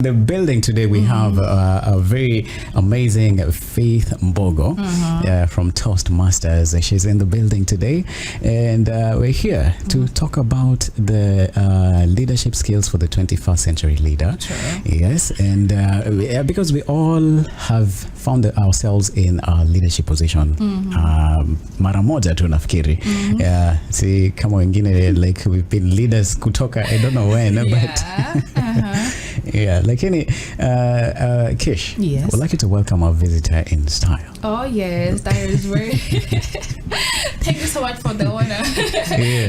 The building today, we have a very amazing Faith Mbogo from Toastmasters. She's in the building today, and we're here to talk about the leadership skills for the 21st century leader. Sure. Yes, and because we all have found ourselves in a leadership position. Mara moja tu nafikiri. See, kama wengine, like we've been leaders kutoka I don't know when, but yeah, like any Kish, yes, I would like you to welcome our visitor in style. Oh yes, that is very thank you so much for the honor.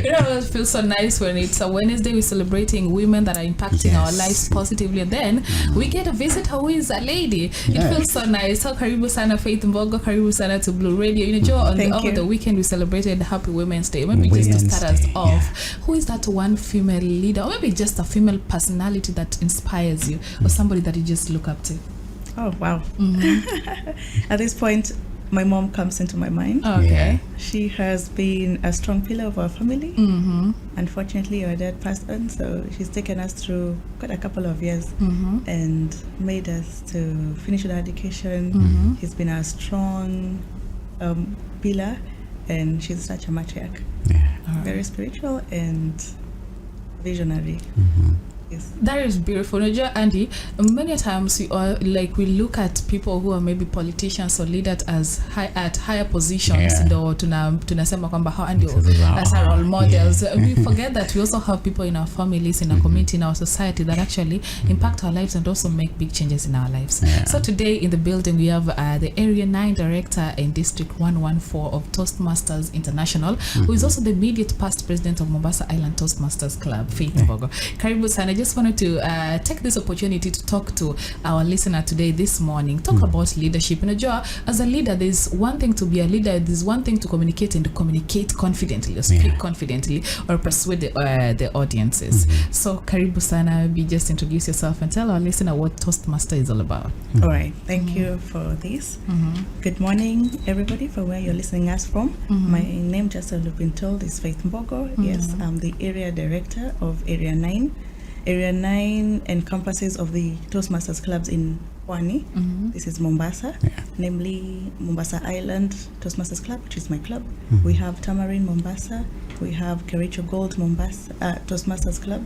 You know, it feels so nice when it's a Wednesday, we're celebrating women that are impacting our lives positively, and then we get a visitor who is a lady. It feels so nice. So karibu sana Faith Mbogo, karibu sana to Blue Radio. You know, over the weekend we celebrated Happy Women's Day. Maybe just to start us off, who is that one female leader, or maybe just a female personality that inspires you, or somebody that you just look up to? Oh wow. At this point, my mom comes into my mind. Okay. She has been a strong pillar of our family. Unfortunately, our dad passed on, so she's taken us through quite a couple of years and made us to finish with our education. He's been a strong pillar, and she's such a matriarch. Very spiritual and visionary. Yes. That is beautiful. Andy, many times we look at people who are maybe politicians or leaders as at higher positions, tunasema kwamba hao ndio as our role models. We forget that we also have people in our families, in our community, in our society that actually impact our lives and also make big changes in our lives. So today in the building we have the Area 9 Director in District 114 of Toastmasters International, who is also the immediate past president of Mombasa Island Toastmasters Club, Faith Mbogo. Karibu sana. I just wanted to take this opportunity to talk to our listener today, this morning, talk about leadership. As a leader, there's one thing to be a leader, there's one thing to communicate and to communicate confidently, or speak confidently, or persuade the audiences. So karibu sana, maybe just introduce yourself and tell our listener what Toastmaster is all about. All right, thank you for this. Good morning, everybody, from where you're listening us from. My name, just as you've been told, is Faith Mbogo. Yes, I'm the area director of Area 9. Area 9 encompasses of the Toastmasters clubs in Pwani. This is Mombasa, namely Mombasa Island Toastmasters Club, which is my club. We have Tamarin Mombasa. We have Kericho Gold Mombasa Toastmasters Club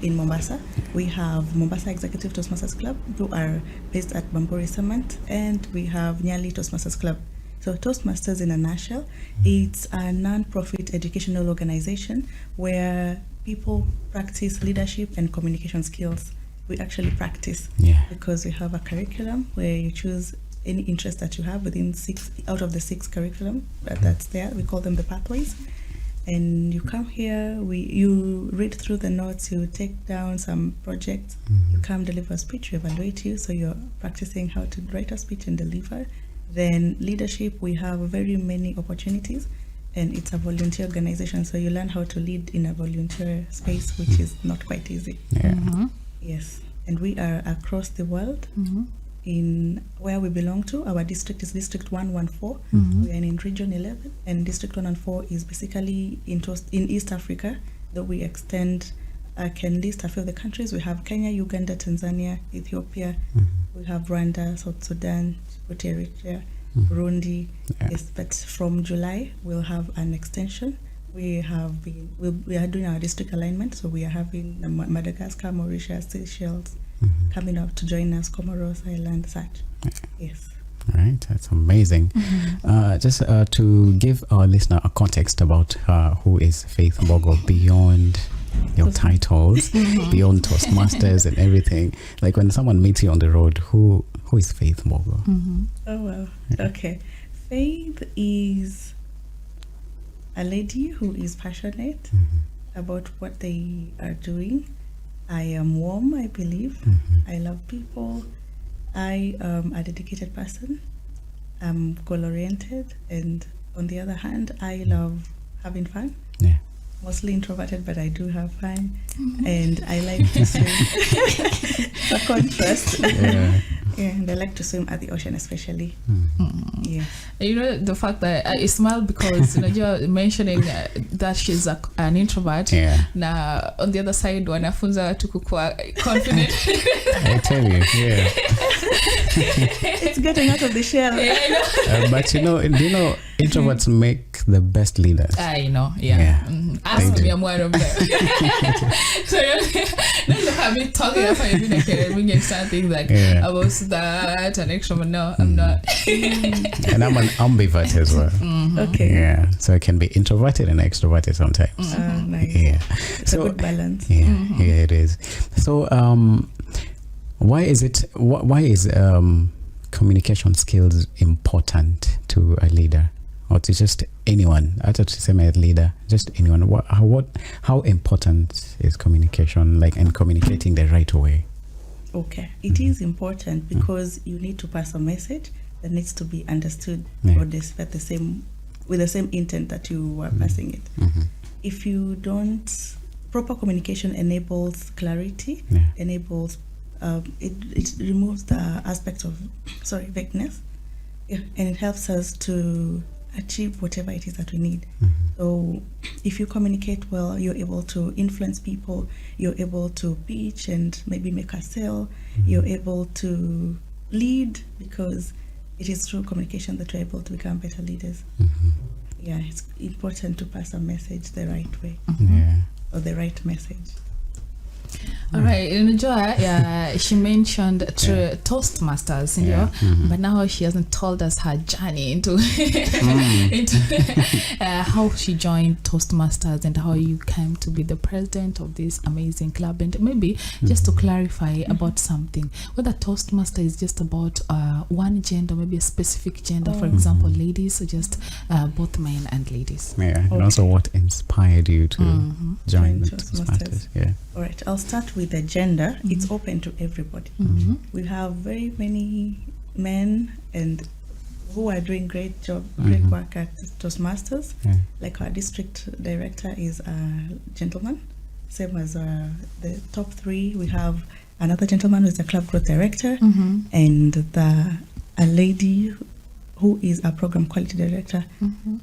in Mombasa. We have Mombasa Executive Toastmasters Club, who are based at Bamburi Cement, and we have Nyali Toastmasters Club. So Toastmasters, in a nutshell, it's a non-profit educational organization where people practice leadership and communication skills. We actually practice because we have a curriculum where you choose any interest that you have within 6 out of the 6 curriculum that's there. We call them the pathways. And you come here, you read through the notes, you take down some projects, you come deliver a speech, we evaluate you, so you're practicing how to write a speech and deliver. Then leadership, we have very many opportunities, and it's a volunteer organization, so you learn how to lead in a volunteer space, which is not quite easy. Yes, and we are across the world. In where we belong to, our district is District 114. We are in Region 11, and District 114 is basically in East Africa, though we extend, I can list a few of the countries. We have Kenya, Uganda, Tanzania, Ethiopia, we have Rwanda, South Sudan, Eritrea, Burundi. Yes, but from July we'll have an extension. We are doing our district alignment, so we are having Madagascar, Mauritius, Seychelles coming up to join us, Comoros Island, such. Yes. All right, that's amazing. Just to give our listener a context about who is Faith Mbogo beyond your titles, beyond Toastmasters and everything. Like when someone meets you on the road, who is Faith Mbogo? Oh well, okay. Faith is a lady who is passionate about what they are doing. I am warm, I believe. I love people. I am a dedicated person. I'm goal-oriented, and on the other hand, I love having fun. Mostly introverted, but I do have fun, and I like to swim. It's a contrast. Yeah, and I like to swim at the ocean, especially. Yeah. You know, the fact that I smile because you're mentioning that she's an introvert. Yeah. Now, on the other side, wanafunza watu kukua confident. I tell you, yeah. It's getting out of the shell. Yeah, But do you know, introverts make the best leaders. I know, yeah. Ask me, I'm one of them. So look at me talking about you start things like I was that an extrovert. No, I'm not. And I'm an ambivert as well. Okay. Yeah, so I can be introverted and extroverted sometimes. Nice. Yeah, It's a good balance. Yeah, yeah, it is. So, why is communication skills important to a leader, or to just anyone? I thought to say my leader, just anyone. How important is communication, like, and communicating the right way? Okay, it is important because you need to pass a message that needs to be understood or displayed with the same intent that you were passing it. If you don't, proper communication enables clarity, enables it removes the aspect of vagueness, and it helps us to achieve whatever it is that we need. So if you communicate well, you're able to influence people, you're able to pitch and maybe make a sale, you're able to lead, because it is through communication that we're able to become better leaders. Yeah, it's important to pass a message the right way, or the right message. All right, she mentioned toastmasters, but now she hasn't told us her journey into how she joined Toastmasters and how you came to be the president of this amazing club. And maybe just to clarify about something, whether Toastmaster is just about one gender, maybe a specific gender, for example, ladies, or just both men and ladies. Yeah, and also what inspired you to join the Toastmasters. Yeah. All right, I'll start with the gender. It's open to everybody. We have very many men and who are doing great work at Toastmasters. Like our district director is a gentleman, same as the top three. We have another gentleman who is the club growth director, and a lady who is a program quality director.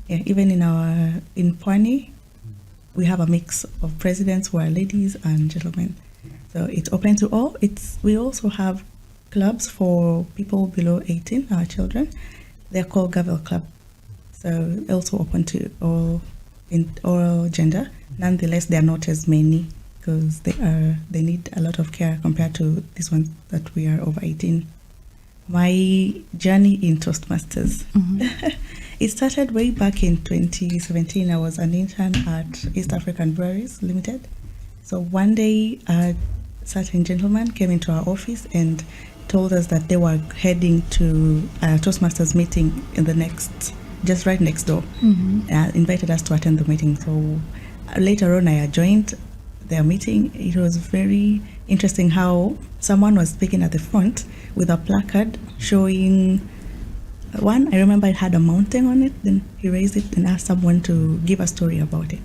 Yeah, even in Pwani, we have a mix of presidents who are ladies and gentlemen. So it's open to all. We also have clubs for people below 18, our children. They're called Gavel Club. So also open to all gender. Nonetheless, they are not as many because they need a lot of care compared to these ones that we are over 18. My journey in Toastmasters. It started way back in 2017. I was an intern at East African Breweries Limited. So one day, a certain gentleman came into our office and told us that they were heading to a Toastmasters meeting just right next door. Invited us to attend the meeting. So later on, I joined their meeting. It was very interesting how someone was speaking at the front with a placard showing one. I remember it had a mountain on it. Then he raised it and asked someone to give a story about it.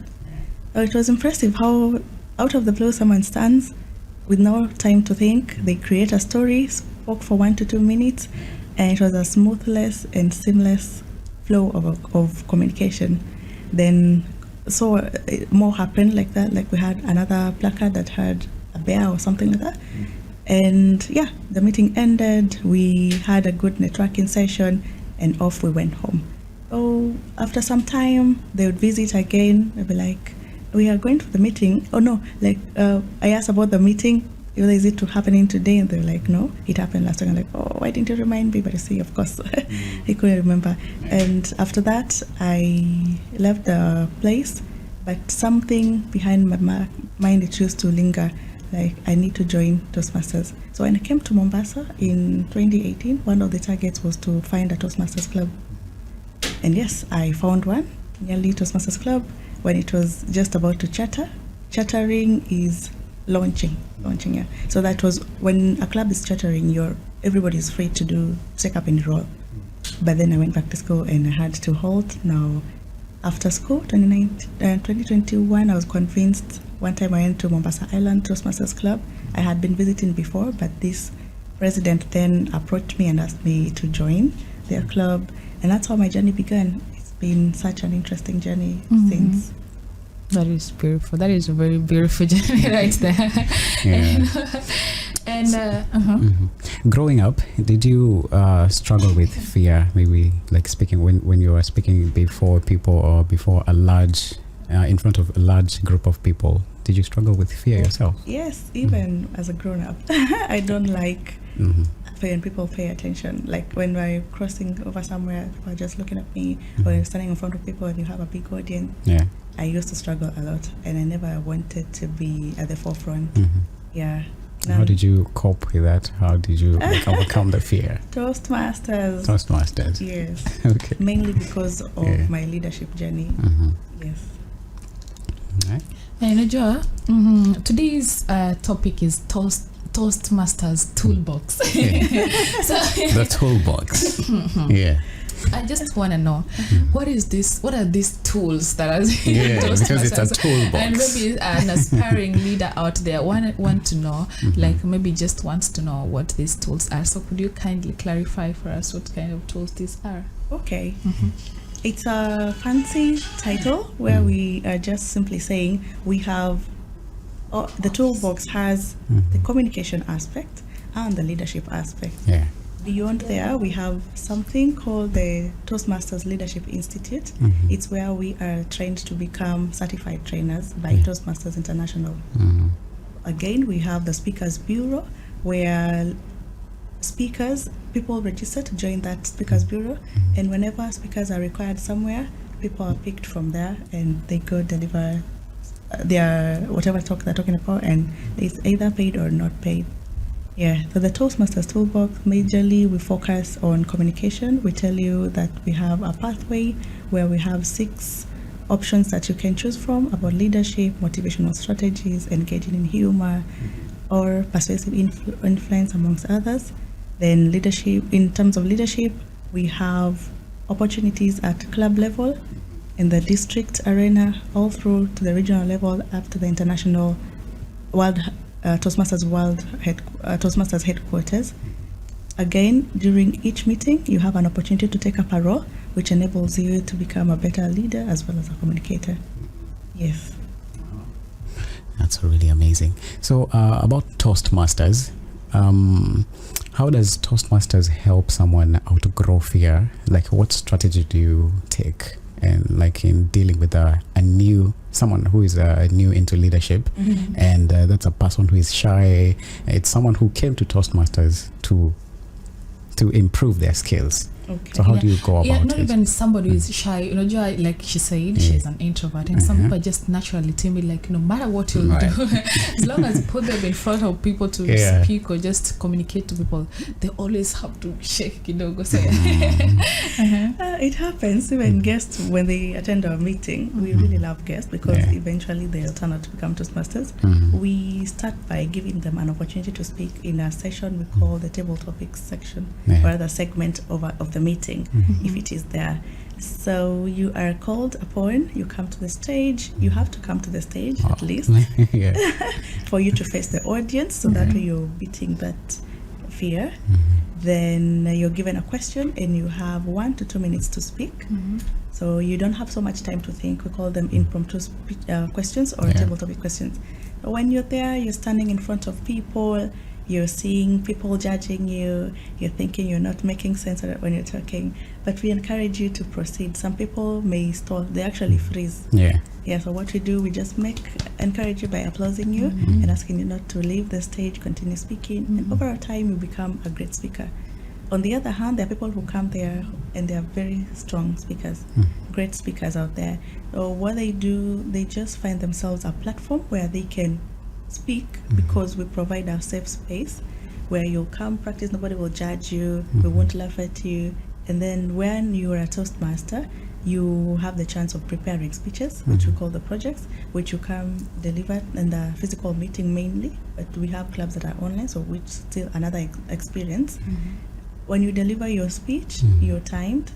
So it was impressive how out of the blue someone stands with no time to think. They create a story, spoke for 1 to 2 minutes, and it was a smoothless and seamless flow of communication. Then so more happened like that. Like we had another placard that had a bear or something like that. And the meeting ended. We had a good networking session and off we went home. So after some time, they would visit again. They'd be like, we are going to the meeting. Oh no, I asked about the meeting. Is it happening today? And they're like, no, it happened last week. I'm like, oh, why didn't you remind me? But you see, of course, he couldn't remember. And after that, I left the place, but something behind my mind, it used to linger. Like, I need to join Toastmasters. So when I came to Mombasa in 2018, one of the targets was to find a Toastmasters club. And yes, I found one, nearly Toastmasters club, when it was just about to charter. Chartering is launching, yeah. So that was when a club is chartering, everybody's free to take up and enroll. But then I went back to school and I had to halt. Now, after school, 2021, I was convinced. One time I went to Mombasa Island Toastmasters Club. I had been visiting before, but this president then approached me and asked me to join their club, and that's how my journey began. It's been such an interesting journey since. That is beautiful. That is a very beautiful journey right there. Growing up, did you struggle with fear? Maybe like speaking when you were speaking before people or before a large, in front of a large group of people. Did you struggle with fear yourself? Yes, even as a grown-up, I don't like when people pay attention. Like when we're crossing over somewhere, people are just looking at me, or you're standing in front of people and you have a big audience. Yeah. I used to struggle a lot, and I never wanted to be at the forefront. Yeah. How did you cope with that? How did you overcome the fear? Toastmasters. Yes. Okay. Mainly because of my leadership journey. Yes. Right. And Joa, today's topic is Toastmasters toolbox. The toolbox. Yeah. I just want to know what is this? What are these tools that are because it's a toolbox. And maybe an aspiring leader out there want to know, like maybe just wants to know what these tools are. So could you kindly clarify for us what kind of tools these are? Okay. It's a fancy title where we are just simply saying we have the toolbox has the communication aspect and the leadership aspect. Yeah. Beyond there, we have something called the Toastmasters Leadership Institute. It's where we are trained to become certified trainers by Toastmasters International. Again, we have the Speakers Bureau, where people register to join that Speakers Bureau, and whenever speakers are required somewhere, people are picked from there and they go deliver their whatever talk they're talking about, and it's either paid or not paid. Yeah, so the Toastmasters Toolbox, majorly we focus on communication. We tell you that we have a pathway where we have 6 options that you can choose from about leadership, motivational strategies, engaging in humor, or persuasive influence, amongst others. Then leadership, in terms of leadership, we have opportunities at club level, in the district arena, all through to the regional level, up to the international Toastmasters headquarters. Again, during each meeting, you have an opportunity to take up a role, which enables you to become a better leader as well as a communicator. Yes. That's really amazing. So about Toastmasters, how does Toastmasters help someone outgrow fear? Like, what strategy do you take? And like in dealing with someone who is new into leadership, and that's a person who is shy. It's someone who came to Toastmasters to improve their skills. Okay. So how do you go about it? Not even somebody who is shy. You know, like she said, she's an introvert, and some people are just naturally timid. Like no matter what you do, as long as you put them in front of people to speak or just communicate to people, they always have to shake. Go say. It happens. Even guests, when they attend our meeting, we really love guests because eventually they'll turn out to become Toastmasters. We start by giving them an opportunity to speak in a session we call the table topics section, or the segment of the meeting, if it is there. So you are called upon, you come to the stage, you have to come to the stage at least for you to face the audience, so that way you're beating that fear. Then you're given a question and you have 1 to 2 minutes to speak. So you don't have so much time to think. We call them impromptu questions or table topic questions. But when you're there, you're standing in front of people, you're seeing people judging you, you're thinking you're not making sense when you're talking, but we encourage you to proceed. Some people may stall, they actually freeze. So what we do, we just encourage you by applauding you and asking you not to leave the stage, continue speaking, and over time you become a great speaker. On the other hand, there are people who come there and they are very strong speakers, great speakers out there. So what they do, they just find themselves a platform where they can speak, because we provide a safe space where you'll come practice, nobody will judge you, we won't laugh at you. And then when you are a Toastmaster, you have the chance of preparing speeches, which we call the projects, which you can deliver in the physical meeting mainly, but we have clubs that are online, so which still another experience. When you deliver your speech, you're timed,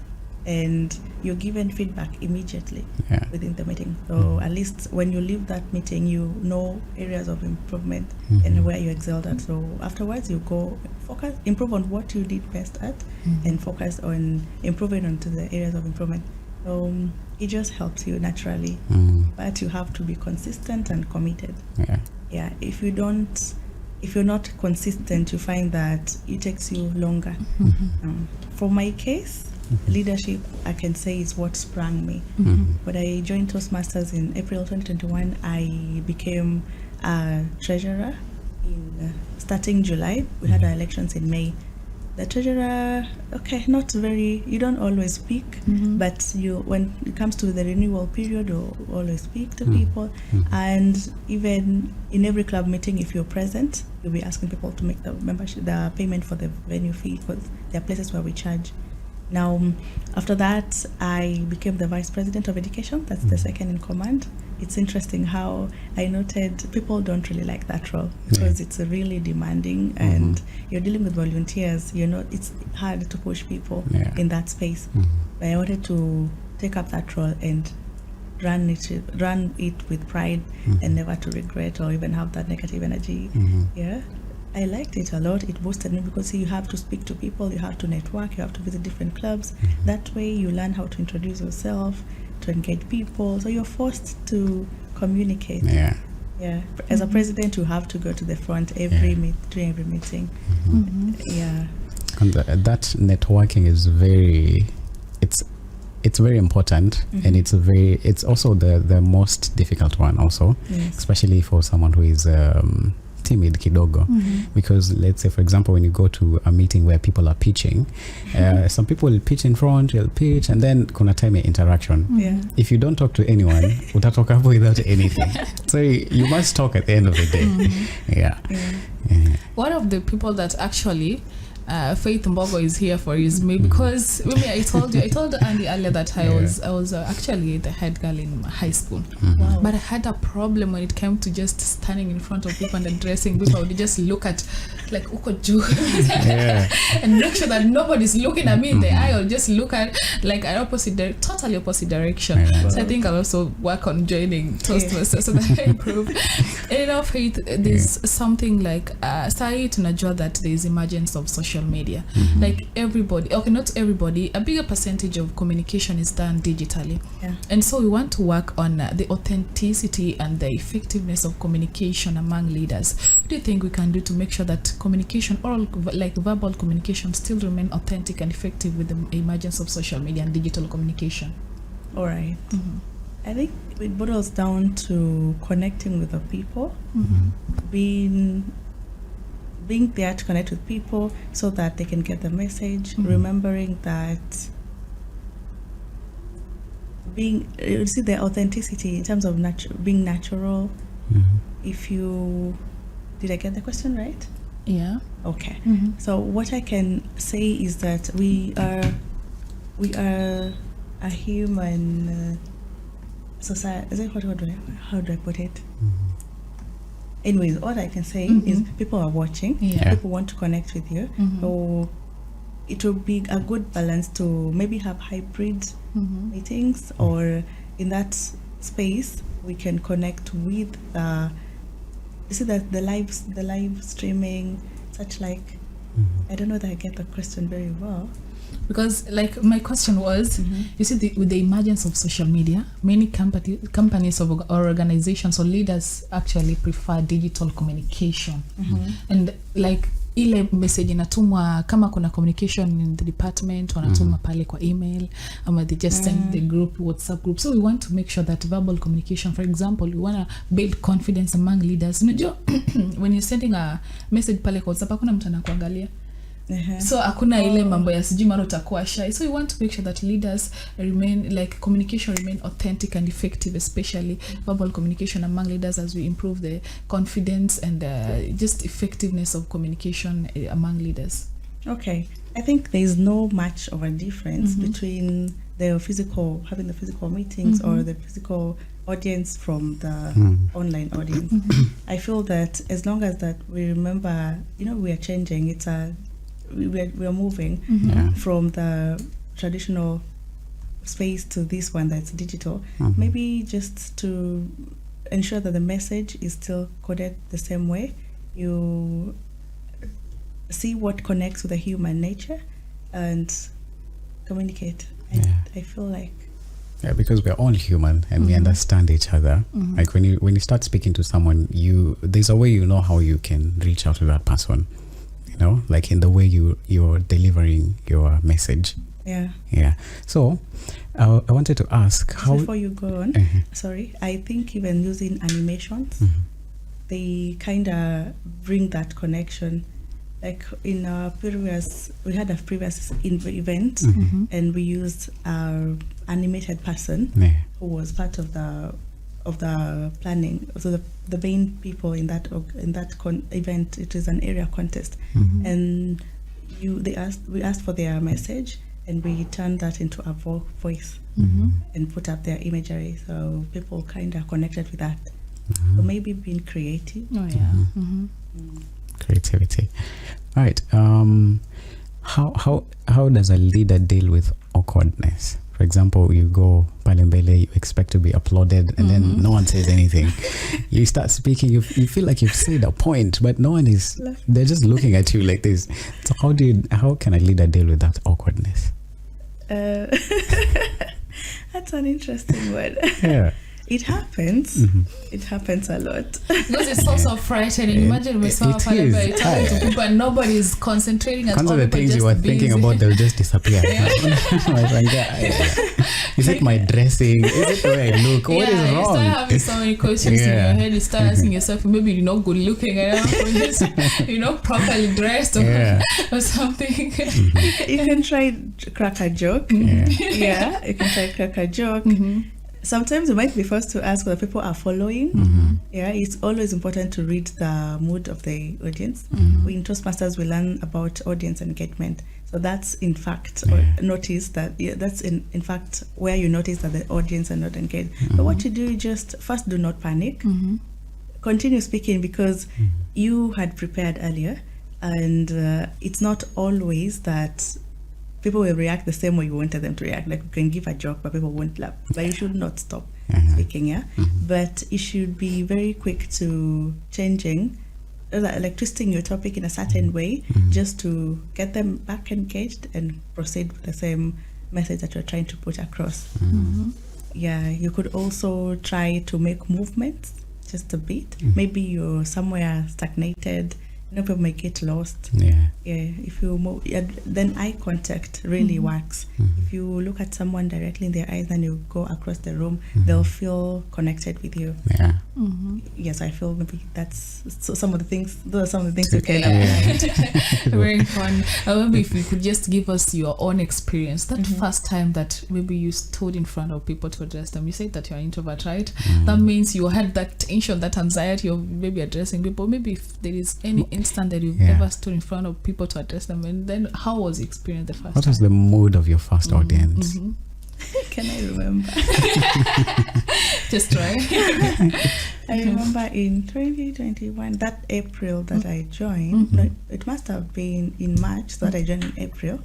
and you're given feedback immediately Yeah. within the meeting. So at least when you leave that meeting, you know areas of improvement and where you excelled at. So afterwards, you go improve on what you did best at, and focus on improving onto the areas of improvement. It just helps you naturally, but you have to be consistent and committed. Yeah. If you're not consistent, you find that it takes you longer. For my case, leadership, I can say, is what sprang me. When I joined Toastmasters in April 2021, I became a treasurer. Starting July, we had our elections in May. The treasurer, you don't always speak, but when it comes to the renewal period, you always speak to people. And even in every club meeting, if you're present, you'll be asking people to make the payment for the venue fee, because there are places where we charge. Now, after that, I became the vice president of education. That's the second in command. It's interesting how I noted people don't really like that role, because it's really demanding, and you're dealing with volunteers. It's hard to push people in that space. But I wanted to take up that role and run it with pride, and never to regret or even have that negative energy. I liked it a lot. It boosted me, because you have to speak to people, you have to network, you have to visit different clubs. That way you learn how to introduce yourself, to engage people. So you're forced to communicate. As a president, you have to go to the front during every meeting. And that networking is it's very important, and it's also the most difficult one also, especially for someone who is timid kidogo, because let's say, for example, when you go to a meeting where people are pitching, some people will pitch in front, you'll pitch, and then kuna time ya interaction. If you don't talk to anyone, utatoka hapo without anything. So you must talk at the end of the day. One of the people that actually Faith Mbogo is here for is me, because I told Andy earlier that I was actually the head girl in high school. But I had a problem when it came to just standing in front of people and addressing people. I would just look at like uko juu and make sure that nobody's looking at me in the eye, or just look at like an totally opposite direction. So I think I'll also work on joining Toastmasters so that I improve. And Faith, there's something like sai tunajua that there's emergence of social media. Like everybody, not everybody, a bigger percentage of communication is done digitally. And so we want to work on the authenticity and the effectiveness of communication among leaders. What do you think we can do to make sure that communication, oral, like verbal communication, still remain authentic and effective with the emergence of social media and digital communication? All right. I think it boils down to connecting with the people, being there to connect with people so that they can get the message, remembering that you see the authenticity in terms of being natural. Did I get the question right? Yeah. Okay. So what I can say is that we are a human society. How do I put it? Anyways, what I can say is people are watching. People want to connect with you. So it will be a good balance to maybe have hybrid meetings, or in that space we can connect with you see that the live streaming, such like I don't know that I get the question very well. Because like my question was, you see, with the emergence of social media, many companies or organizations or leaders actually prefer digital communication. And like ile message inatumwa, kama kuna communication in the department, wanatuma pale kwa email, ama they just send the group, WhatsApp group. So we want to make sure that verbal communication, for example, we want to build confidence among leaders. Unajua, when you're sending a message pale kwa WhatsApp, hakuna mtu anakuangalia. So hakuna ile mambo ya sijui mara utakuwa shy. So we want to make sure that leaders communication remain authentic and effective, especially verbal communication among leaders, as we improve the confidence and just effectiveness of communication among leaders. Okay. I think there is no much of a difference between having the physical meetings or the physical audience from the online audience. I feel that as long as that we remember, we are changing. We are moving from the traditional space to this one that's digital, maybe just to ensure that the message is still coded the same way. You see what connects with the human nature and communicate. I feel like because we're all human and we understand each other. Like when you start speaking to someone, there's a way you know how you can reach out to that person. You know, like in the way you're delivering your message. Yeah. So I wanted to ask how. Before you go on, sorry, I think even using animations, they kind of bring that connection. Like in our previous, we had a previous event, and we used our animated person who was part of the planning. So the main people in that event, it is an area contest, and we asked for their message, and we turned that into a voice and put up their imagery. So people kind of connected with that. So maybe being creative. Creativity. All right. How does a leader deal with awkwardness? For example, you go palembele, you expect to be applauded, and then no one says anything. You start speaking, you feel like you've said a point, but no one is. They're just looking at you like this. So how can a leader deal with that awkwardness? That's an interesting word. Yeah. It happens. It happens a lot. Because it's so frightening. Imagine we saw talking to people and nobody's concentrating. Some of the things you were thinking about, they'll just disappear. Is it my dressing? Is it the way I look? What is wrong? You start having so many questions in your head. You start asking yourself, maybe you're not good looking enough, or just, you're not properly dressed, or something. You can try crack a joke. You can try crack a joke. Sometimes you might be forced to ask whether people are following. It's always important to read the mood of the audience. In Toastmasters, we learn about audience engagement. So that's in fact, notice that that's in fact where you notice that the audience are not engaged. But what you do, you just first do not panic. Continue speaking because you had prepared earlier, and it's not always that people will react the same way you wanted them to react. Like you can give a joke, but people won't laugh. But you should not stop speaking, But you should be very quick to changing, like twisting your topic in a certain way, just to get them back engaged and proceed with the same message that you're trying to put across. You could also try to make movements just a bit. Maybe you're somewhere stagnated. People may get lost. If you move, then eye contact really works. If you look at someone directly in their eyes and you go across the room, they'll feel connected with you. Yes, I feel maybe that's some of the things. Those are some of the things you can apply. Very fun. Maybe if you could just give us your own experience, that first time that maybe you stood in front of people to address them. You said that you're an introvert, right? That means you had that tension, that anxiety of maybe addressing people. Maybe if there is any instant that you've ever stood in front of people to address them, and then how was the experience the first time? What was the mood of your first audience? Can I remember? Just try. I remember in 2021, that April that I joined, no, it must have been in March that I joined in April.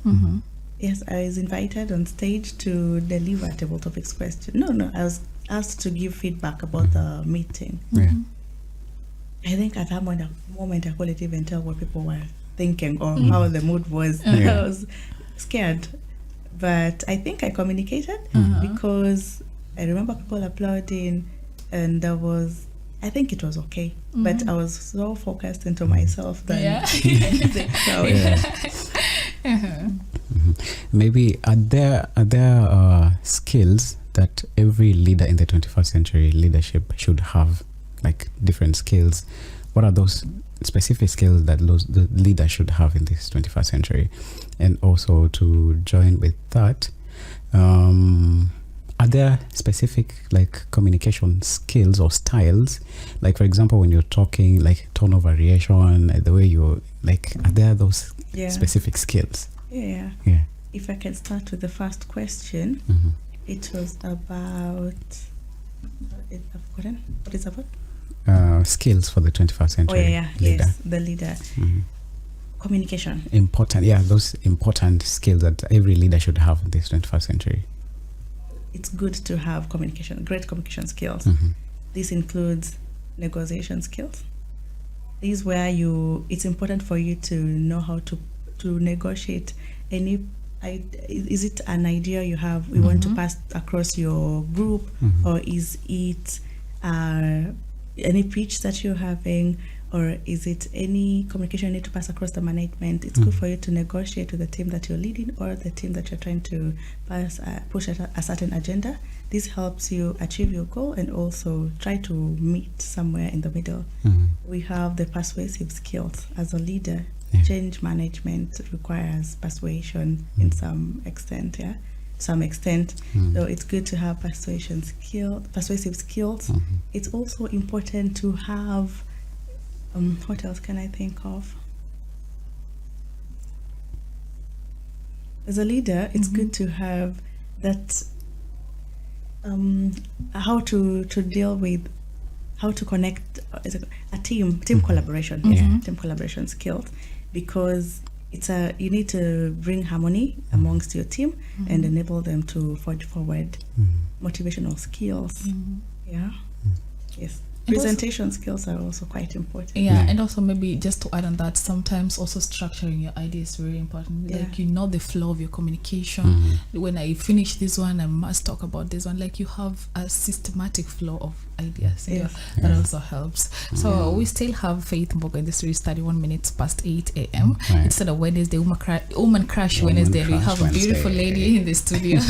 Yes, I was invited on stage to deliver table topics question. No, I was asked to give feedback about the meeting. I think at that moment I couldn't even tell what people were thinking or how the mood was. I was scared, but I think I communicated because I remember people applauding, and I think it was okay, but I was so focused into myself that the crowd. Maybe are there skills that every leader in the 21st century leadership should have? Like different skills. What are those specific skills that the leader should have in this 21st century? And also to join with that, are there specific like communication skills or styles? Like for example, when you're talking, like tone of variation, the way you're like, are there those specific skills? If I can start with the first question, it was about what is about? Skills for the 21st century leader. Yes, the leader. Communication. Important, those important skills that every leader should have in this 21st century. it's good to have great communication skills. This includes negotiation skills. This is where it's important for you to know how to negotiate any. Is it an idea you have you want to pass across your group, or is it any pitch that you're having, or is it any communication you need to pass across the management? It's good for you to negotiate with the team that you're leading or the team that you're trying to push a certain agenda. This helps you achieve your goal and also try to meet somewhere in the middle. We have the persuasive skills as a leader. Change management requires persuasion in some extent, So it's good to have persuasive skills. It's also important to have, what else can I think of? As a leader, it's good to have that, how to deal with, how to connect a team collaboration, team collaboration skills. Because you need to bring harmony amongst your team and enable them to forge forward. Motivational skills, yes. And Presentation skills are also quite important. And also maybe just to add on that, sometimes also structuring your ideas is very important. Like you know the flow of your communication. When I finish this one, I must talk about this one. Like you have a systematic flow of ideas. That also helps. So we still have Faith Mbogo in the series 31 minutes past 8 a.m. Instead of Wednesday, Woman Crush Wednesday. We have a beautiful lady in the studio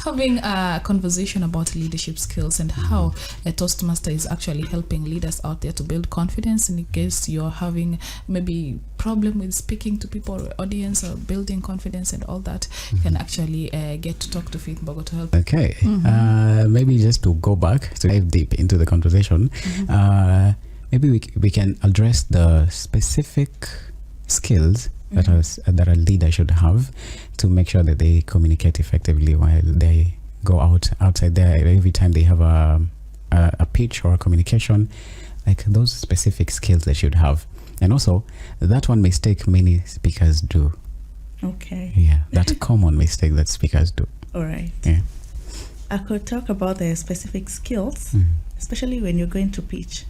having a conversation about leadership skills and how a Toastmaster is actually helping leaders out there to build confidence in case you're having maybe problem with speaking to people or audience or building confidence and all that. You can actually get to talk to Faith Mbogo to help. Okay. Maybe just to go back to dive deep into the conversation, maybe we can address the specific skills that a leader should have to make sure that they communicate effectively while they go outside there. Every time they have a pitch or a communication, like those specific skills they should have. And also that one mistake many speakers do. That common mistake that speakers do. All right. I could talk about the specific skills, especially when you're going to pitch.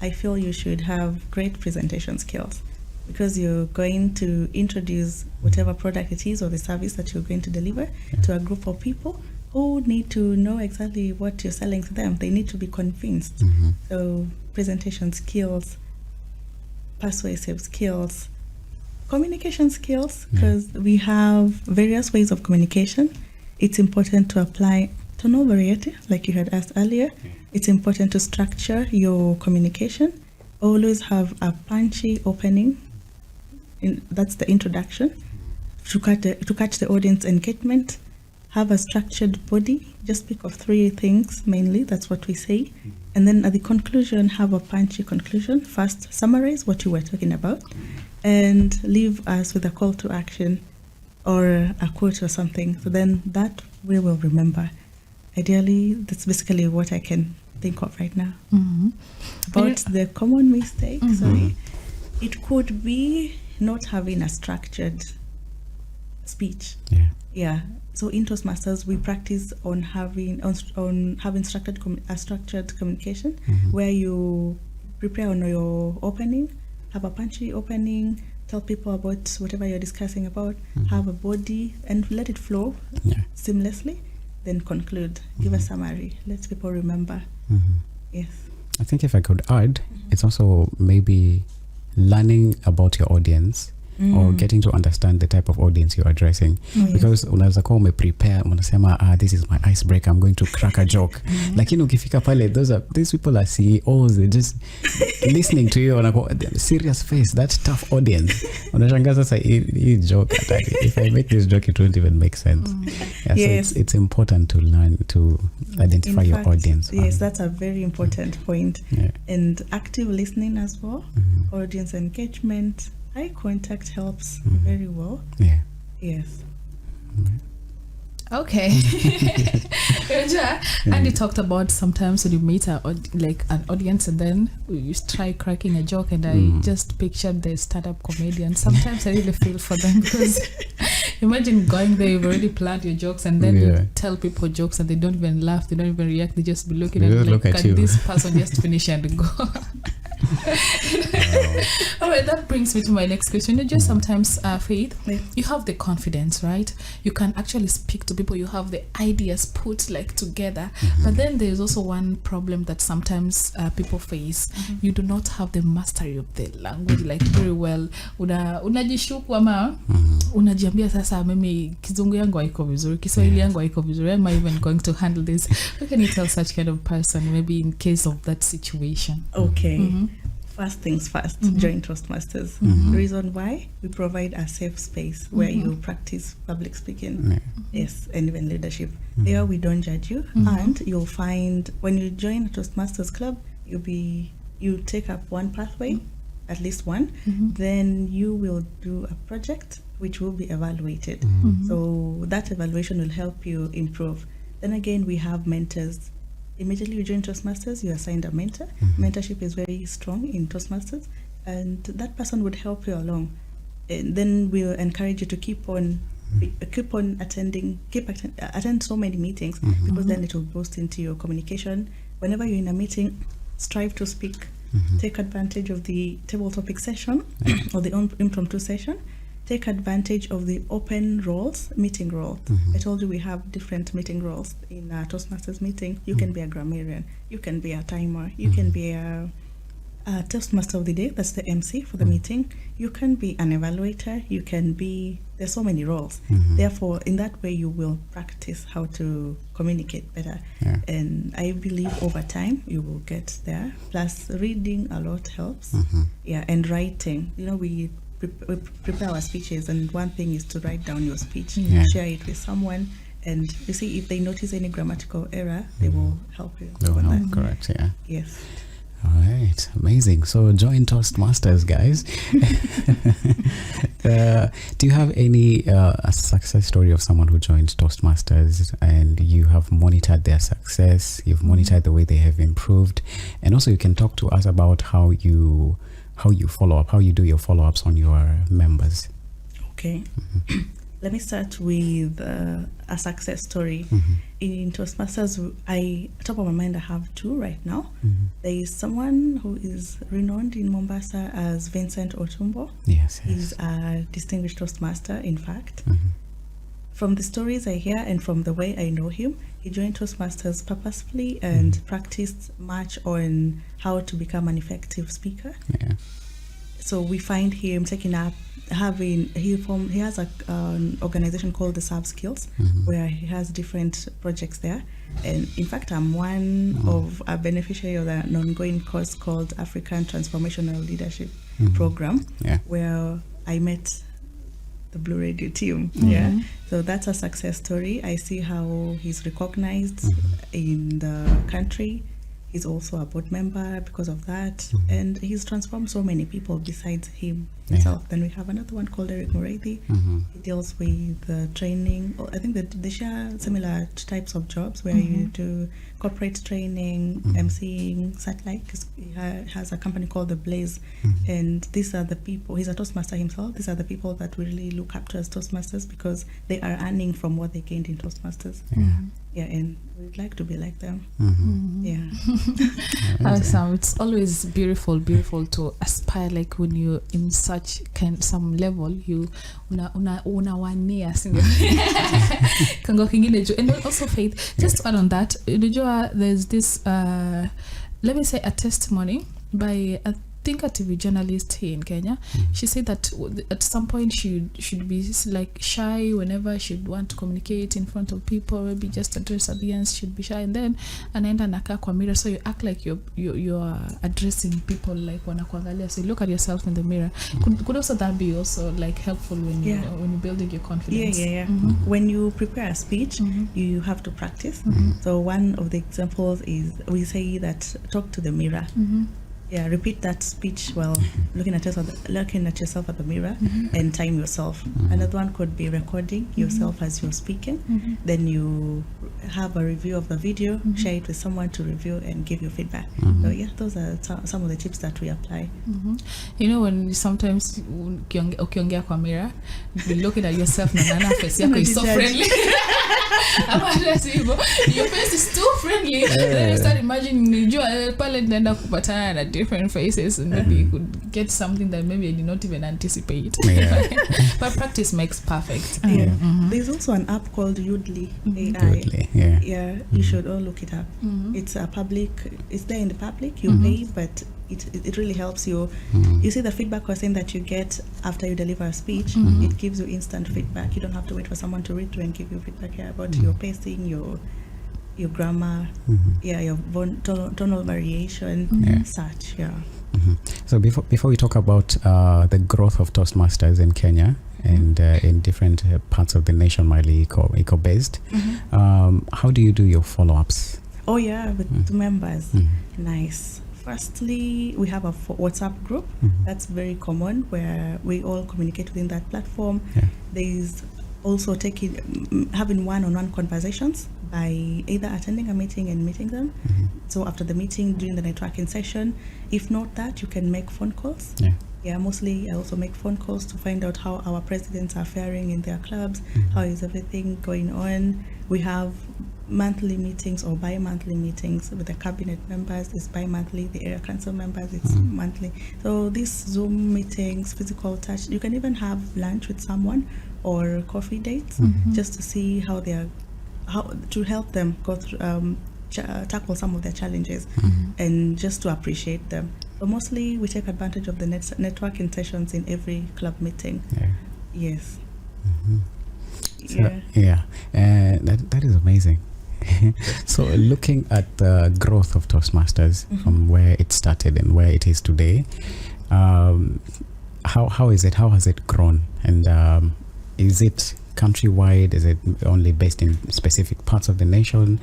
I feel you should have great presentation skills, because you're going to introduce whatever product it is or the service that you're going to deliver to a group of people who need to know exactly what you're selling to them. They need to be convinced. So presentation skills, persuasive skills, communication skills, because we have various ways of communication. It's important to know variety, like you had asked earlier. It's important to structure your communication. Always have a punchy opening. That's the introduction. To catch the audience engagement. Have a structured body. Just pick of 3 things mainly. That's what we say. And then at the conclusion, have a punchy conclusion. First, summarize what you were talking about, and leave us with a call to action or a quote or something. So then that we will remember. Ideally, that's basically what I can think of right now. About the common mistakes, it could be not having a structured speech. So in Toastmasters, we practice on having structured communication, where you prepare on your opening, have a punchy opening, tell people about whatever you're discussing about, have a body, and let it flow seamlessly. Then conclude, give a summary, let people remember. Yes. I think if I could add, it's also maybe learning about your audience. Or getting to understand the type of audience you're addressing. Because unaweza kuwa umeprepare, unasema this is my icebreaker, I'm going to crack a joke. Lakini ukifika pale, these people are CEOs, they're just listening to you on a serious face, that tough audience. Unashangaa sasa hii joke, if I make this joke it won't even make sense. So it's important to learn to identify your audience. Yes, that's a very important point. And active listening as well, audience engagement. Eye contact helps very well. Yes. Okay. And you talked about sometimes when you meet an audience and then you try cracking a joke, and I just pictured the stand-up comedian. Sometimes I really feel for them because Imagine going there, you've already planned your jokes, and then Yeah. you tell people jokes and they don't even laugh, they don't even react, they just be looking They at just you look like, at can you. this person just finish and go? All right, that brings me to my next question. You just sometimes, Faith, Yeah. you have the confidence, right? You can actually speak to people, you have the ideas put like together, but then there's also one problem that sometimes people face. You do not have the mastery of the language like very well. Unajishuku ama unajiambia sasa mimi kizungu yangu haiko vizuri, Kiswahili yangu haiko vizuri, am I even going to handle this? How can you tell such kind of person maybe in case of that situation? Okay. First things first, join Toastmasters. Reason why? We provide a safe space where you practice public speaking, yes, and even leadership. There we don't judge you, and you'll find when you join a Toastmasters club, you take up one pathway, at least one, then you will do a project which will be evaluated. So that evaluation will help you improve. Then again, we have mentors. Immediately you join Toastmasters, you are assigned a mentor. Mentorship is very strong in Toastmasters, and that person would help you along. And then we'll encourage you to keep on attend so many meetings, because then it will boost into your communication. Whenever you're in a meeting, strive to speak. Take advantage of the table topic session or the impromptu session. Take advantage of the open roles, meeting roles. I told you we have different meeting roles in a Toastmasters meeting. You can be a grammarian, you can be a timer, you can be a Toastmaster of the day, that's the MC for the meeting. You can be an evaluator, you can be, there's so many roles. Therefore, in that way, you will practice how to communicate better. And I believe over time, you will get there. Plus, reading a lot helps. And writing. You know, we prepare our speeches, and one thing is to write down your speech, share it with someone, and you see if they notice any grammatical error, they will help you. They will help, correct, yeah. Yes. All right, amazing. So join Toastmasters, guys. Do you have any a success story of someone who joined Toastmasters and you have monitored their success, you've monitored the way they have improved, and also you can talk to us about how you follow up, how you do your follow-ups on your members. Okay. Let me start with a success story. In Toastmasters, top of my mind, I have two right now. There is someone who is renowned in Mombasa as Vincent Otumbo. Yes. He's a distinguished Toastmaster, in fact. From the stories I hear and from the way I know him, he joined Toastmasters purposefully and practiced much on how to become an effective speaker. So we find him taking up he has an organization called the Sub Skills, where he has different projects there. And in fact, I'm one of a beneficiary of an ongoing course called African Transformational Leadership Program, where I met the Blue Radio team. So that's a success story. I see how he's recognized in the country. He's also a board member because of that, and he's transformed so many people besides himself. Then we have another one called Eric Morethi. He deals with training. I think that they share similar types of jobs where you do corporate training, emceeing, such like. He has a company called The Blaze, and these are the people. He's a Toastmaster himself. These are the people that we really look up to as Toastmasters because they are earning from what they gained in Toastmasters. And we'd like to be like them. Awesome. It's always beautiful to aspire, like when you're in such some level, you unawania kango kingine juu. And also Faith, just to add on that, there's this let me say a testimony by a think a TV journalist here in Kenya. She said that at some point she should be like shy whenever she'd want to communicate in front of people, maybe just address audience, she'd be shy, and then anaenda nakaa kwa mirror, so you act like you're addressing people like wanakuangalia, so you look at yourself in the mirror. Could also that be also like helpful when you're building your confidence? When you prepare a speech, you have to practice. So one of the examples is we say that talk to the mirror. repeat that speech while looking at yourself at the mirror, and time yourself. Another one could be recording yourself as you're speaking. Then you have a review of the video, share it with someone to review and give you feedback. So yeah, those are some of the tips that we apply. You know, when sometimes ukiongea kwa mirror, you're looking at yourself na face yako is so friendly. Your face is too friendly. Then you start imagining nijua pale naenda kupatana na different faces, and maybe you could get something that maybe I did not even anticipate. But practice makes perfect. There's also an app called Udly AI. You should all look it up. It's there in the public, you pay, but it really helps you. You see the feedback or saying that you get after you deliver a speech, it gives you instant feedback. You don't have to wait for someone to read through and give you feedback about your pacing, your grammar, your tonal variation, such. So before we talk about the growth of Toastmasters in Kenya and in different parts of the nation, mainly eco-based, how do you do your follow-ups? Oh yeah, with members. Nice. Firstly, we have a WhatsApp group. That's very common, where we all communicate within that platform. There's also having one-on-one conversations by either attending a meeting and meeting them. So after the meeting, during the networking session. If not that, you can make phone calls. Mostly I also make phone calls to find out how our presidents are faring in their clubs, how is everything going on. We have monthly meetings or bi-monthly meetings with the cabinet members. It's bi-monthly. The area council members, it's monthly. So these Zoom meetings, physical touch, you can even have lunch with someone or coffee dates, just to see how to help them go through, tackle some of their challenges, and just to appreciate them. So mostly we take advantage of the networking sessions in every club meeting. Yes. So, that is amazing. So looking at the growth of Toastmasters from where it started and where it is today, how is it? How has it grown? And is it countrywide? Is it only based in specific parts of the nation?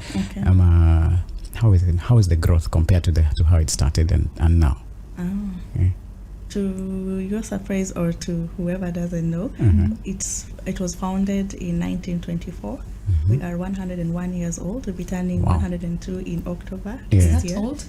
How is it? How is the growth compared to how it started and now? To your surprise, or to whoever doesn't know, it was founded in 1924. We are 101 years old. We'll be turning 102 in October this year. Old?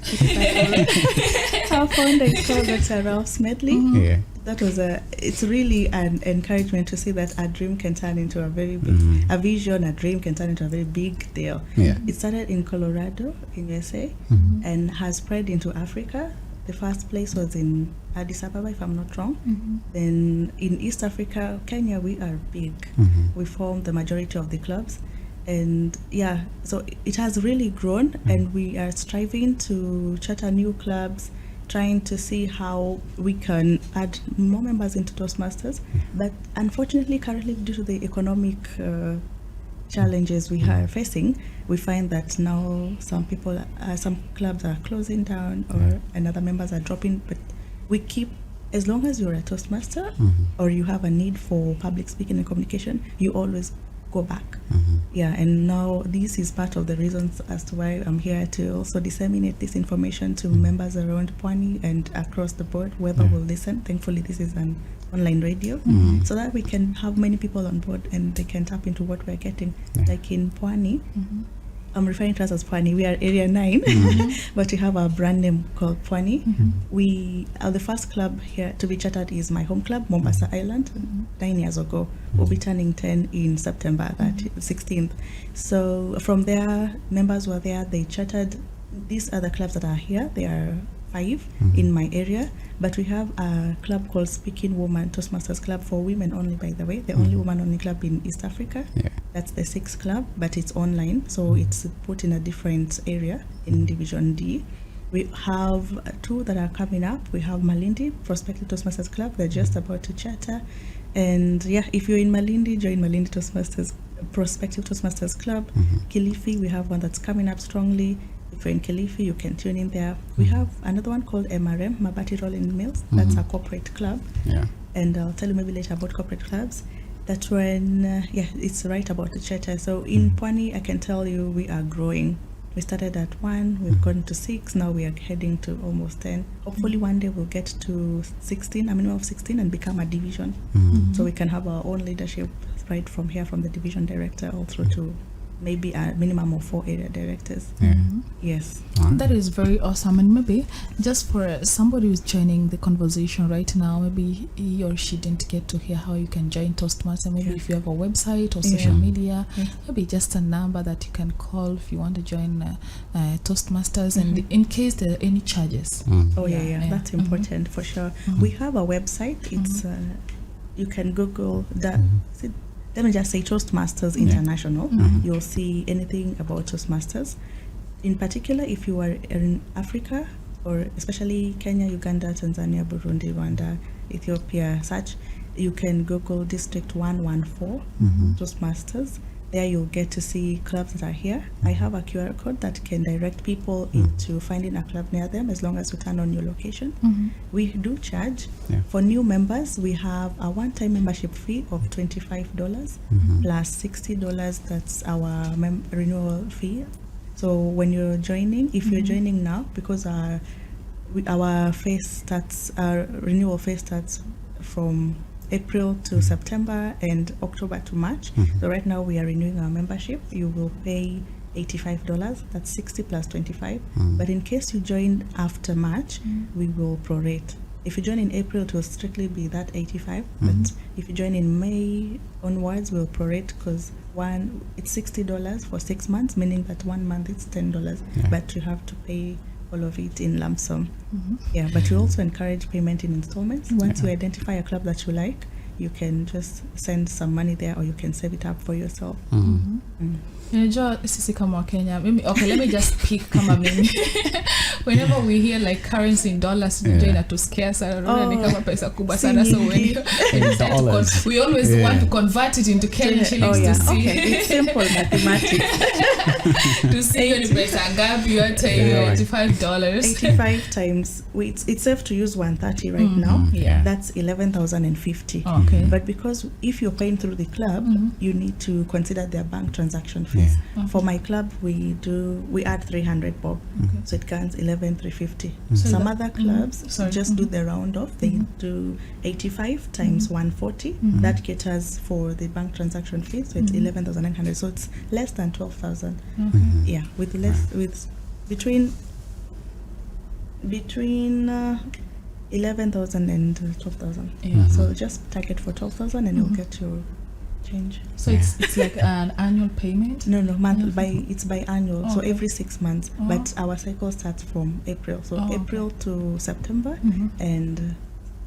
Our founder is called Dr. Ralph Smedley. That was it's really an encouragement to see that a dream can turn into a very big, a vision, a dream can turn into a very big deal. It started in Colorado, in USA, and has spread into Africa. The first place was in Addis Ababa, if I'm not wrong. Then in East Africa, Kenya, we are big. We form the majority of the clubs. And so it has really grown, and we are striving to charter new clubs, trying to see how we can add more members into Toastmasters. But unfortunately, currently, due to the economic challenges we are facing, we find that now some clubs are closing down, and other members are dropping. But we keep, as long as you're a Toastmaster or you have a need for public speaking and communication, you always go back. And now this is part of the reasons as to why I'm here, to also disseminate this information to members around Pwani and across the board, whoever will listen. Thankfully, this is an online radio, so that we can have many people on board and they can tap into what we're getting. Like in Pwani, I'm referring to us as Pwani. We are Area 9, but we have a brand name called Pwani. We are the first club here to be chartered is my home club, Mombasa Island, 9 years ago. We'll be turning 10 in September 16th. So from there, members were there, they chartered. These are the clubs that are here. They are 5 in my area, but we have a club called Speaking Woman Toastmasters Club for women only, by the way, the only woman only club in East Africa. That's the 6th club, but it's online, so it's put in a different area in Division D. We have 2 that are coming up. We have Malindi Prospective Toastmasters Club. They're just about to charter, and if you're in Malindi, join Malindi Toastmasters Prospective Toastmasters Club. Kilifi, we have one that's coming up strongly. If you're in Kilifi, you can tune in there. We have another one called MRM, Mabati Rolling Mills. That's a corporate club. And I'll tell you maybe later about corporate clubs. That when, it's right about the charter. So in Pwani, I can tell you we are growing. We started at 1, we've gone to 6, now we are heading to almost 10. Hopefully one day we'll get to 16, a minimum of 16, and become a division. So we can have our own leadership right from here, from the division director all through to maybe a minimum of 4 area directors. Yes. That is very awesome. And maybe just for somebody who's joining the conversation right now, maybe he or she didn't get to hear how you can join Toastmaster. Maybe if you have a website or social media, maybe just a number that you can call if you want to join Toastmasters, and in case there are any charges. That's important for sure. We have a website. It's you can Google that. Let me just say Toastmasters International. You'll see anything about Toastmasters. In particular, if you are in Africa, or especially Kenya, Uganda, Tanzania, Burundi, Rwanda, Ethiopia, such, you can Google District 114 Toastmasters. There you'll get to see clubs that are here. I have a QR code that can direct people into finding a club near them as long as you turn on your location. We do charge. For new members, we have a one-time membership fee of $25 plus $60. That's our renewal fee. So when you're joining, if you're joining now, because our phase starts, our renewal phase starts from April to September and October to March. So right now we are renewing our membership. You will pay $85. That's 60 plus 25. But in case you join after March, we will prorate. If you join in April, it will strictly be that 85. But if you join in May onwards, we'll prorate, because it's $60 for 6 months, meaning that 1 month it's $10. But you have to pay all of it in lump sum. But we also encourage payment in installments. Once you identify a club that you like, you can just send some money there, or you can save it up for yourself. Unajua sisi kama Kenya, let me just pick kama mimi. Whenever we hear like currency in dollars, to scare sana, ni kama pesa kubwa sana, so we always want to convert it into Kenyan shillings to see. It's simple mathematics. To see your pesa ngapi yote $85. 85 times, it's safe to use 130 right now. That's 11,050. But because if you're paying through the club, you need to consider their bank transaction fees. For my club, we add 300 bob, so it counts 11,350. Some other clubs just do the round off. They do 85 times 140. That caters for the bank transaction fees, so it's 11,900. So it's less than 12,000. With between 11,000 and 12,000. So just target for 12,000 and you'll get your change. So it's like an annual payment? No, it's by annual. So every 6 months. But our cycle starts from April. So April to September and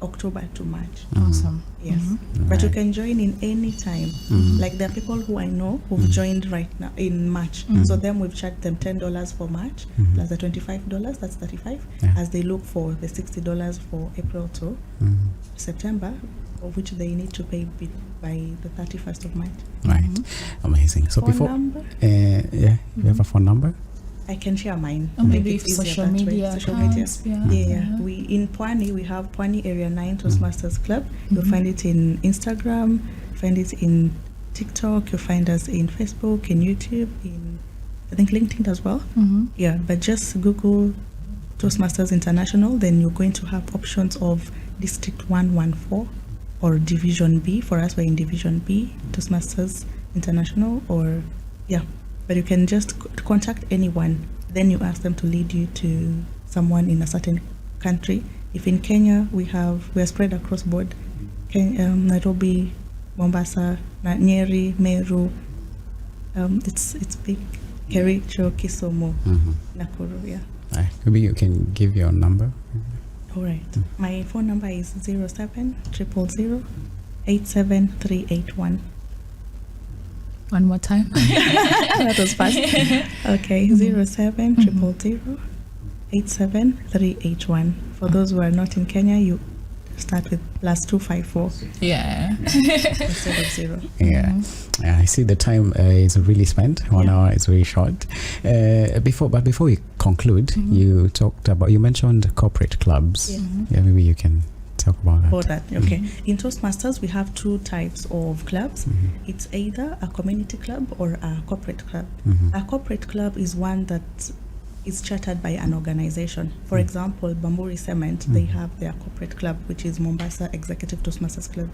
October to March. Awesome. Yes. But you can join in any time. Like there are people who I know who've joined right now in March. So then we've charged them $10 for March plus the $25, that's 35, as they look for the $60 for April to September, of which they need to pay by the 31st of March. Right. Amazing. So phone number? You have a phone number? I can share mine. Maybe social media. We in Pwani, we have Pwani Area 9 Toastmasters Club. You'll find it in Instagram, find it in TikTok, you'll find us in Facebook, in YouTube, in I think LinkedIn as well. But just Google Toastmasters International, then you're going to have options of District 114 or Division B. For us, we're in Division B, Toastmasters International, but you can just contact anyone. Then you ask them to lead you to someone in a certain country. If in Kenya, we are spread across board. Nairobi, Mombasa, Nyeri, Meru. It's big. Kericho, Kisumu, Nakuru. Maybe you can give your number. All right. My phone number is 07-000-87381. One more time. That was fast. Okay, 07-000-87381. For those who are not in Kenya, you start with +254. Instead of 0. I see the time is really spent. 1 hour is very short. Before we conclude, you mentioned corporate clubs. Maybe you can talk about that. About that, okay. In Toastmasters, we have two types of clubs. It's either a community club or a corporate club. A corporate club is one that is chartered by an organization. For example, Bamburi Cement, they have their corporate club, which is Mombasa Executive Toastmasters Club.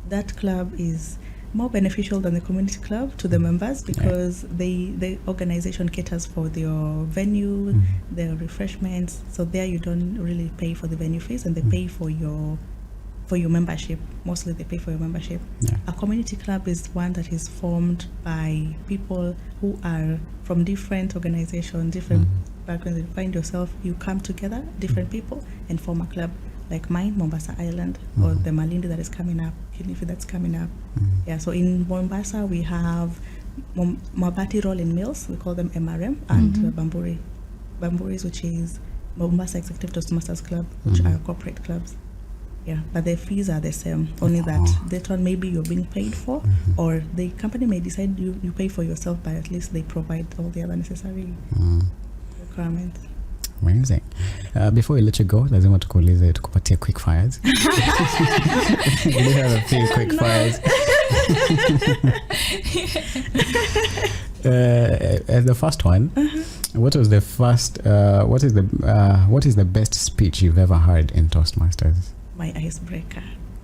That club is more beneficial than the community club to the members because the organization caters for their venue, their refreshments. So there you don't really pay for the venue fees, and they pay for your membership. Mostly they pay for your membership. A community club is one that is formed by people who are from different organizations, different backgrounds. You find yourself, you come together, different people, and form a club. Like mine, Mombasa Island, or the Malindi that is coming up, Kilifi that's coming up. Yeah, so in Mombasa we have Mabati Rolling Mills, we call them MRM, and Bamburis, which is Mombasa Executive Toastmasters Club, which are corporate clubs. Yeah, but the fees are the same, only that that one maybe you're being paid for, or the company may decide you pay for yourself, but at least they provide all the other necessary requirements. Amazing. Before we let you go, lazima tukuulize tukupatie quick fires. We have a few quick fires. The first one, what is the best speech you've ever heard in Toastmasters? My icebreaker.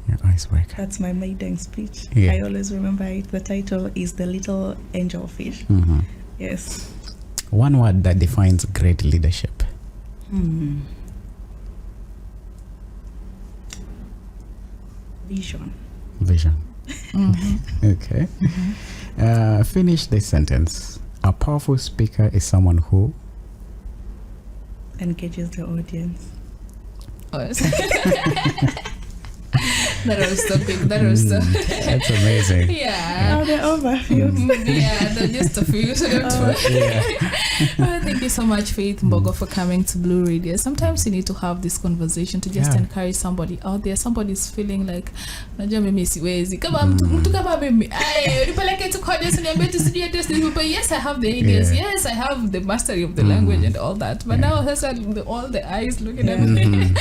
Your icebreaker. That's my maiden speech. Yeah. I always remember it. The title is The Little Angel Fish. Yes. One word that defines great leadership. Vision. Okay. Finish this sentence. A powerful speaker is someone who engages the audience. That was so big. That's amazing. Yeah. Oh, they're over. Yeah, they're just a few. Thank you so much, Faith Mbogo, for coming to Blue Radio. Sometimes you need to have this conversation to just encourage somebody out there. Somebody's feeling like, najua mimi siwezi. Kama mtu kama mimi, nipeleke tu college niambie tusidie test this, but yes, I have the ideas. Yes, I have the mastery of the language and all that. But now that's all the eyes looking at me.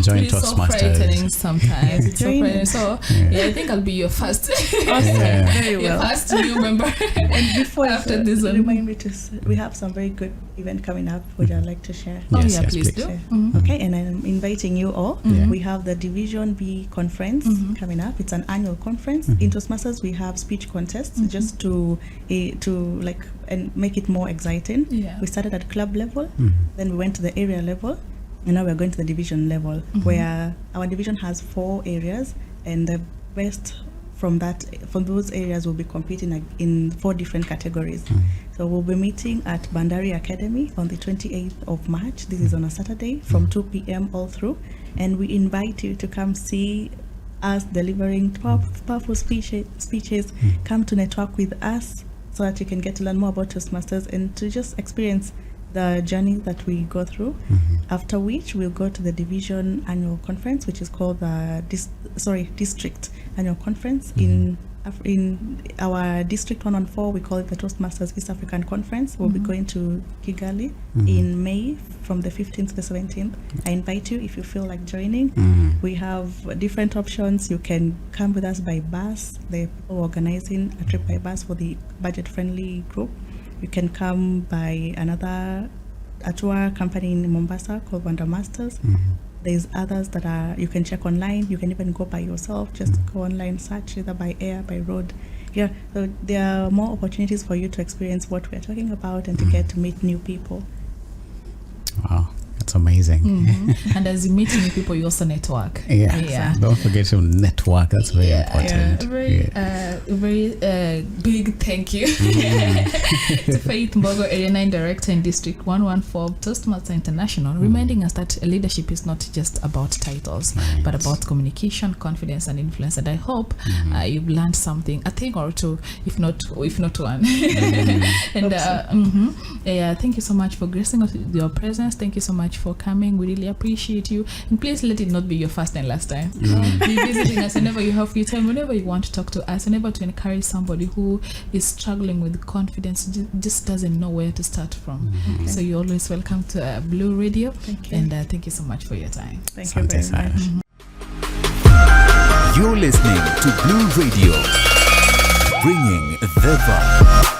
Join It's so frightening sometimes. It's so frightening. So I think I'll be your first. Very well. Your first new member. And before after this one, remind me to we have some very good event coming up which I'd like to share. Yes, please do. Okay, and I'm inviting you all. We have the Division B conference coming up. It's an annual conference. In Toastmasters we have speech contests just to like and make it more exciting. We started at club level, then we went to the area level, and now we're going to the division level, where our division has 4 areas, and the best from those areas will be competing in 4 different categories. So we'll be meeting at Bandari Academy on the 28th of March. This is on a Saturday from 2 p.m. all through, and we invite you to come see us delivering powerful speeches. Come to network with us so that you can get to learn more about Toastmasters and to just experience the journey that we go through. After which we'll go to the division annual conference, which is called the district annual conference. In our district 114, we call it the Toastmasters East African Conference. We'll be going to Kigali in May from the 15th to the 17th. I invite you if you feel like joining. We have different options. You can come with us by bus. The people organizing a trip by bus for the budget-friendly group. You can come by a tour company in Mombasa called Masters. There's others that you can check online. You can even go by yourself. Just go online, search either by air, by road. Yeah, so there are more opportunities for you to experience what we're talking about and to get to meet new people. Wow. That's amazing. And as you meet new people, you also network. Don't forget to network. That's very important. Very big thank you to Faith Mbogo, Area 9 Director in District 114 Toastmaster International, reminding us that leadership is not just about titles, but about communication, confidence, and influence. And I hope you've learned something, a thing or two, if not one. And thank you so much for gracing us with your presence. Thank you so much for coming. We really appreciate you, and please let it not be your first and last time. Be visiting us whenever you have free time, whenever you want to talk to us, whenever able to encourage somebody who is struggling with confidence, just doesn't know where to start from. So you're always welcome to Blue Radio. Thank you. And thank you so much for your time. Thank you very much. You're listening to Blue Radio, bringing the vibe.